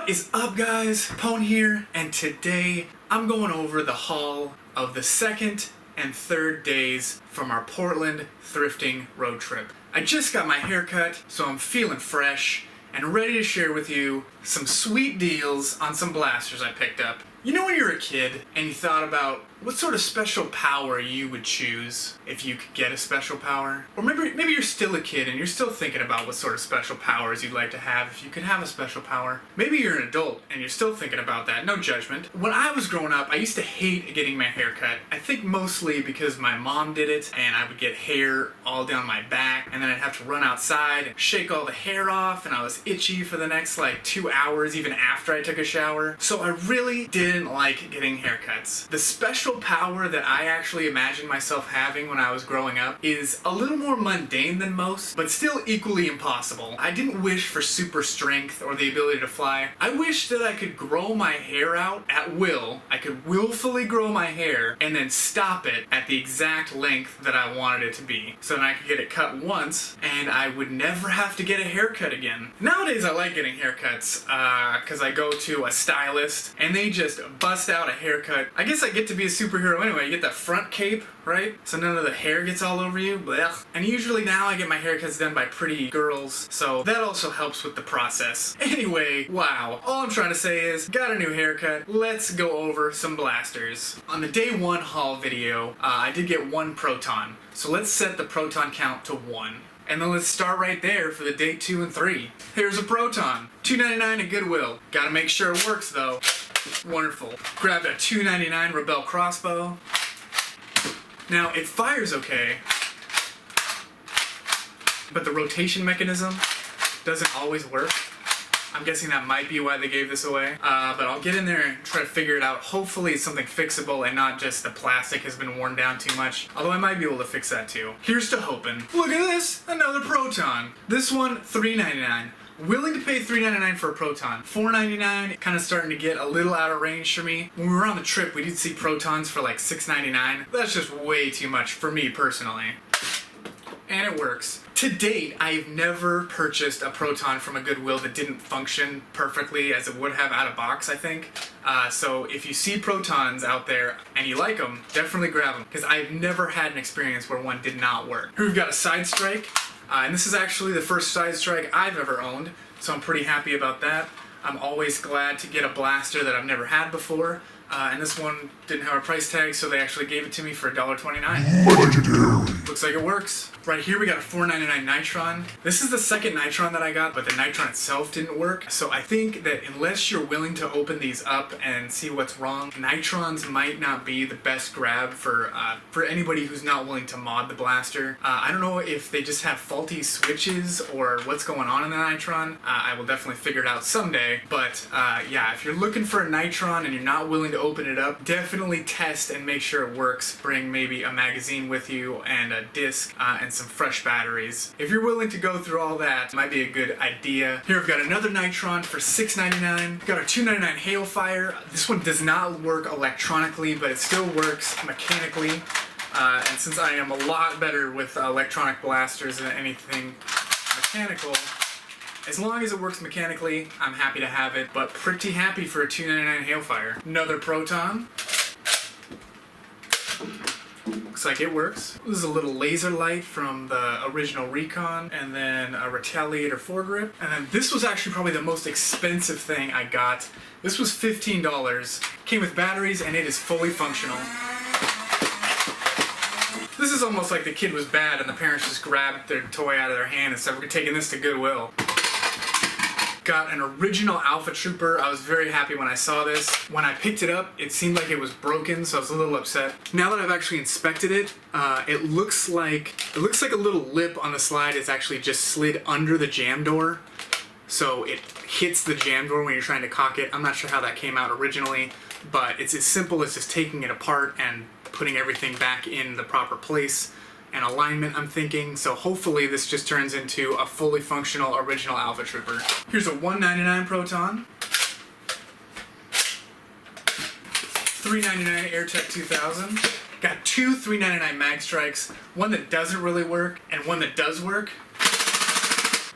What is up, guys? Pone here, and today I'm going over the haul of the second and third days from our Portland thrifting road trip. I just got my hair cut, so I'm feeling fresh and ready to share with you some sweet deals on some blasters I picked up. You know when you were a kid and you thought about what sort of special power you would choose if you could get a special power? Or maybe you're still a kid and you're still thinking about what sort of special powers you'd like to have if you could have a special power. Maybe you're an adult and you're still thinking about that, no judgment. When I was growing up, I used to hate getting my hair cut. I think mostly because my mom did it and I would get hair all down my back and then I'd have to run outside and shake all the hair off and I was itchy for the next 2 hours even after I took a shower. So I really didn't like getting haircuts. The special power that I actually imagined myself having when I was growing up is a little more mundane than most, but still equally impossible. I didn't wish for super strength or the ability to fly. I wished that I could grow my hair out at will. I could willfully grow my hair and then stop it at the exact length that I wanted it to be. So then I could get it cut once and I would never have to get a haircut again. Nowadays I like getting haircuts because I go to a stylist and they just bust out a haircut. I guess I get to be a superhero anyway. You get that front cape, right? So none of the hair gets all over you. Blech. And usually now I get my haircuts done by pretty girls, so that also helps with the process. Anyway, wow. All I'm trying to say is, got a new haircut. Let's go over some blasters. On the day one haul video, I did get one proton. So let's set the proton count to 1. And then let's start right there for the day 2 and 3. Here's a proton. $2.99 at Goodwill. Gotta make sure it works though. Wonderful. Grabbed a $2.99 Rebel crossbow. Now, it fires okay, but the rotation mechanism doesn't always work. I'm guessing that might be why they gave this away. But I'll get in there and try to figure it out. Hopefully it's something fixable and not just the plastic has been worn down too much. Although I might be able to fix that too. Here's to hoping. Look at this! Another proton. This one, $3.99. Willing to pay $3.99 for a proton. $4.99, kind of starting to get a little out of range for me. When we were on the trip, we did see protons for like $6.99. That's just way too much for me personally. And it works. To date, I've never purchased a proton from a Goodwill that didn't function perfectly as it would have out of box, I think. So if you see protons out there and you like them, definitely grab them, because I've never had an experience where one did not work. Here we've got a side strike. And this is actually the first side strike I've ever owned, so I'm pretty happy about that. I'm always glad to get a blaster that I've never had before, and this one didn't have a price tag, so they actually gave it to me for $1.29. Legendary! Looks like it works. Right here we got a $4.99 Nitron. This is the second Nitron that I got, but the Nitron itself didn't work. So I think that unless you're willing to open these up and see what's wrong, Nitrons might not be the best grab for anybody who's not willing to mod the blaster. I don't know if they just have faulty switches or what's going on in the Nitron. I will definitely figure it out someday. But yeah, if you're looking for a Nitron and you're not willing to open it up, definitely test and make sure it works. Bring maybe a magazine with you and a disc and some fresh batteries. If you're willing to go through all that, it might be a good idea. Here I've got another Nitron for $6.99. Got a $2.99 Hailfire. This one does not work electronically, but it still works mechanically. And since I am a lot better with electronic blasters than anything mechanical, as long as it works mechanically, I'm happy to have it, but pretty happy for a $2.99 Hailfire. Another proton. Looks like it works. This is a little laser light from the original Recon, and then a Retaliator foregrip. And then this was actually probably the most expensive thing I got. This was $15. Came with batteries, and it is fully functional. This is almost like the kid was bad and the parents just grabbed their toy out of their hand and said, we're taking this to Goodwill. Got an original Alpha Trooper. I was very happy when I saw this. When I picked it up, it seemed like it was broken, so I was a little upset. Now that I've actually inspected it, it looks like a little lip on the slide is actually just slid under the jam door. So it hits the jam door when you're trying to cock it. I'm not sure how that came out originally, but it's as simple as just taking it apart and putting everything back in the proper place and alignment, I'm thinking. So hopefully this just turns into a fully functional original Alpha Trooper. Here's a $1.99 proton. $3.99 AirTech 2000. Got two $3.99 mag strikes, one that doesn't really work and one that does work.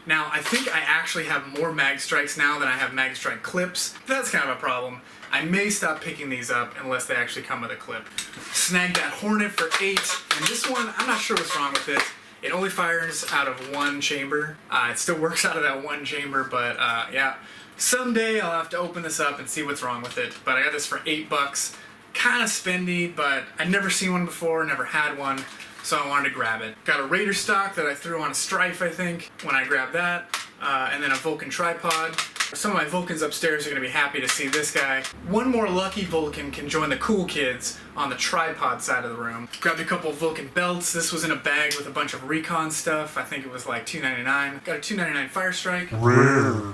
Now, I think I actually have more mag strikes now than I have mag strike clips. That's kind of a problem. I may stop picking these up unless they actually come with a clip. Snagged that Hornet for 8, and this one, I'm not sure what's wrong with it. It only fires out of one chamber. It still works out of that one chamber, but yeah. Someday I'll have to open this up and see what's wrong with it. But I got this for $8. Kind of spendy, but I'd never seen one before, never had one, so I wanted to grab it. Got a Raider stock that I threw on a Strife, I think, when I grabbed that, and then a Vulcan tripod. Some of my Vulcans upstairs are going to be happy to see this guy. One more lucky Vulcan can join the cool kids on the tripod side of the room. Grabbed a couple Vulcan belts. This was in a bag with a bunch of recon stuff. I think it was like $2.99. Got a $2.99 Fire Strike. Rare.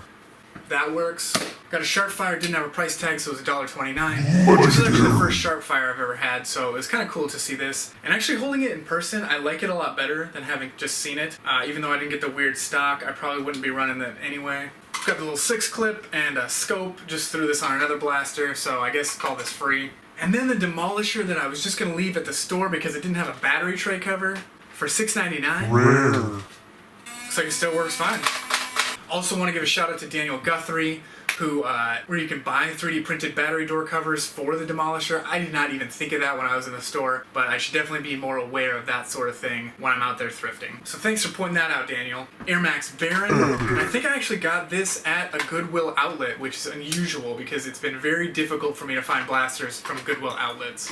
That works. Got a Sharpfire, didn't have a price tag, so it was $1.29. This is actually the first Sharpfire I've ever had, so it was kind of cool to see this. And actually holding it in person, I like it a lot better than having just seen it. Even though I didn't get the weird stock, I probably wouldn't be running that anyway. Got the little 6-clip and a scope, just threw this on another blaster, so I guess call this free. And then the Demolisher that I was just going to leave at the store because it didn't have a battery tray cover for $6.99. Rare. Looks like it still works fine. Also want to give a shout out to Daniel Guthrie, who, where you can buy 3D printed battery door covers for the Demolisher. I did not even think of that when I was in the store, but I should definitely be more aware of that sort of thing when I'm out there thrifting. So thanks for pointing that out, Daniel. Air Max Baron. I think I actually got this at a Goodwill outlet, which is unusual because it's been very difficult for me to find blasters from Goodwill outlets.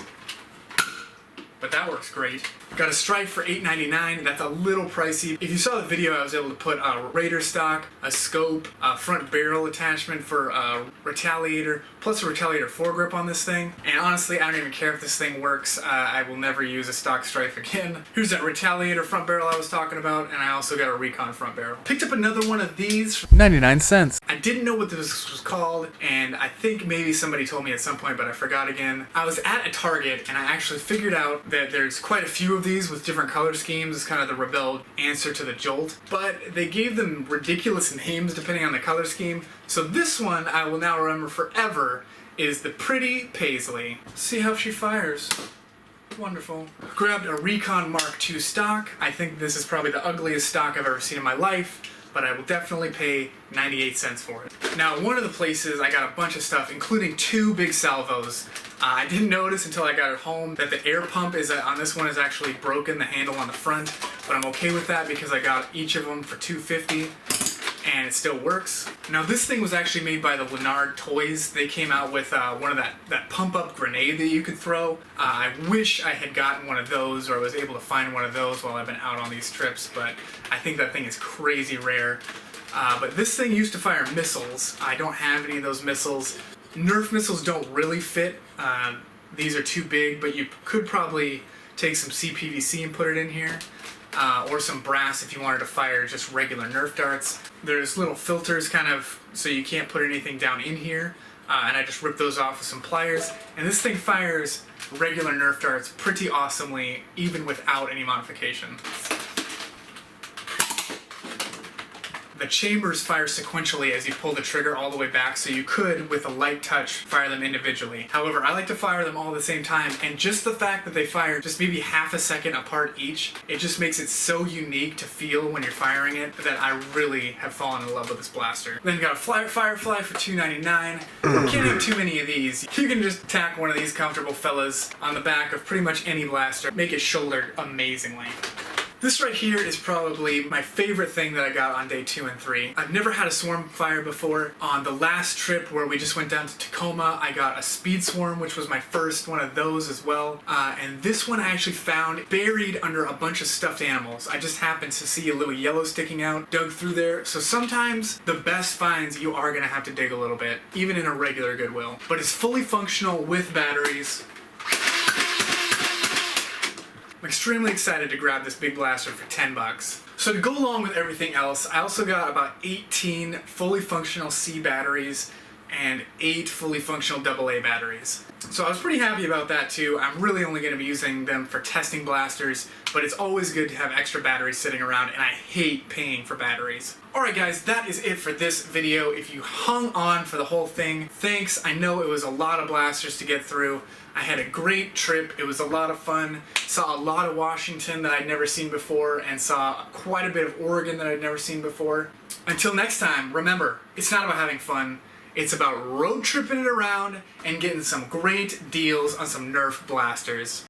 But that works great. Got a Strife for $8.99. That's a little pricey. If you saw the video, I was able to put a Raider stock, a scope, a front barrel attachment for a Retaliator, plus a Retaliator foregrip on this thing. And honestly, I don't even care if this thing works. I will never use a stock Strife again. Here's that Retaliator front barrel I was talking about, and I also got a Recon front barrel. Picked up another one of these for 99 cents. I didn't know what this was called, and I think maybe somebody told me at some point, but I forgot again. I was at a Target, and I actually figured out that there's quite a few of these with different color schemes. It's kind of the rebelled answer to the Jolt, but they gave them ridiculous names depending on the color scheme. So this one I will now remember forever is the Pretty Paisley. See how she fires. Wonderful. Grabbed a Recon Mark II stock. I think this is probably the ugliest stock I've ever seen in my life, but I will definitely pay 98 cents for it. Now, one of the places I got a bunch of stuff, including 2 big salvos. I didn't notice until I got it home that the air pump is on this one is actually broken, the handle on the front, but I'm okay with that because I got each of them for $2.50 and it still works. Now this thing was actually made by the Lennard Toys. They came out with one of that pump-up grenade that you could throw. I wish I had gotten one of those, or I was able to find one of those while I've been out on these trips, but I think that thing is crazy rare. But this thing used to fire missiles. I don't have any of those missiles. Nerf missiles don't really fit. These are too big, but you could probably take some CPVC and put it in here. Or some brass if you wanted to fire just regular Nerf darts. There's little filters kind of so you can't put anything down in here. And I just ripped those off with some pliers. And this thing fires regular Nerf darts pretty awesomely, even without any modification. The chambers fire sequentially as you pull the trigger all the way back, so you could, with a light touch, fire them individually. However, I like to fire them all at the same time, and just the fact that they fire just maybe half a second apart each, it just makes it so unique to feel when you're firing it that I really have fallen in love with this blaster. Then got a Firefly for $2.99. Can't have too many of these. You can just tack one of these comfortable fellas on the back of pretty much any blaster, make it shouldered amazingly. This right here is probably my favorite thing that I got on day 2 and 3. I've never had a swarm fire before. On the last trip where we just went down to Tacoma, I got a speed swarm, which was my first one of those as well. And this one I actually found buried under a bunch of stuffed animals. I just happened to see a little yellow sticking out, dug through there. So sometimes the best finds you are gonna have to dig a little bit, even in a regular Goodwill. But it's fully functional with batteries. I'm extremely excited to grab this big blaster for 10 bucks. So to go along with everything else, I also got about 18 fully functional C batteries and 8 fully functional AA batteries. So I was pretty happy about that too. I'm really only going to be using them for testing blasters, but it's always good to have extra batteries sitting around, and I hate paying for batteries. Alright guys, that is it for this video. If you hung on for the whole thing, thanks. I know it was a lot of blasters to get through. I had a great trip. It was a lot of fun. Saw a lot of Washington that I'd never seen before, and saw quite a bit of Oregon that I'd never seen before. Until next time, remember, it's not about having fun. It's about road tripping it around and getting some great deals on some Nerf blasters.